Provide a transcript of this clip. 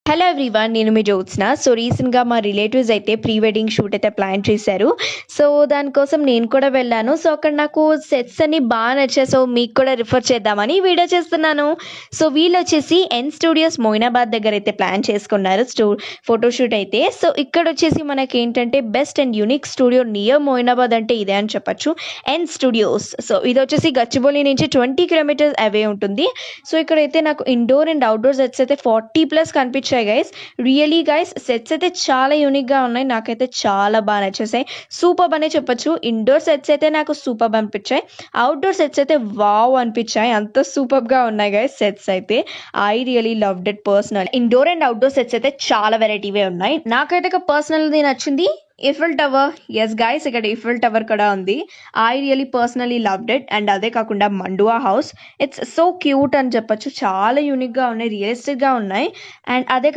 Hello everyone, నేను మీ Jyotsna. So రీసెంట్గా మా రిలేటివ్స్ అయితే ప్రీ వెడ్డింగ్ షూట్ అయితే ప్లాన్ చేశారు. సో దానికోసం నేను కూడా వెళ్ళాను. సో అక్కడ నాకు సెట్స్ అన్ని బాగా నచ్చాయి. సో మీకు కూడా రిఫర్ చేద్దామని ఈ వీడియో చేస్తున్నాను. సో వీళ్ళు వచ్చేసి ఎన్ స్టూడియోస్ మొయినాబాద్ దగ్గర అయితే ప్లాన్ చేసుకున్నారు ఫోటోషూట్ అయితే. సో ఇక్కడ వచ్చేసి మనకి ఏంటంటే best and unique studio near Moinabad అంటే ఇదే అని చెప్పచ్చు, ఎన్ స్టూడియోస్. సో ఇది వచ్చేసి గచ్చిబౌలి నుంచి 20 కిలోమీటర్స్ అవే ఉంటుంది. సో ఇక్కడైతే నాకు ఇండోర్ అండ్ అవుట్డోర్ సెట్స్ అయితే 40+ కనిపించాయి గైస్. రియలీ గైస్, సెట్స్ అయితే చాలా యూనిక్గా ఉన్నాయి. నాకైతే చాలా బాగా నచ్చేసాయి. సూపర్ అనే చెప్పొచ్చు. ఇండోర్ సెట్స్ అయితే నాకు సూపర్ అనిపించాయి, అవుట్డోర్ సెట్స్ అయితే వావ్ అనిపించాయి. అంత సూపర్గా ఉన్నాయి గైస్ సెట్స్ అయితే. I really loved it personal. Indoor and outdoor sets అయితే చాలా వెరైటీవే ఉన్నాయి. నాకైతే పర్సనల్ది నచ్చింది ఈఫిల్ టవర్. ఎస్ గైస్, ఇక్కడ ఈఫిల్ టవర్ కూడా ఉంది. I really personally loved it. And అదే కాకుండా మండువా హౌస్, ఇట్స్ సో క్యూట్ అని చెప్పొచ్చు. చాలా యూనిక్గా ఉన్నాయి, రియలిస్టిక్గా ఉన్నాయి. అండ్ అదే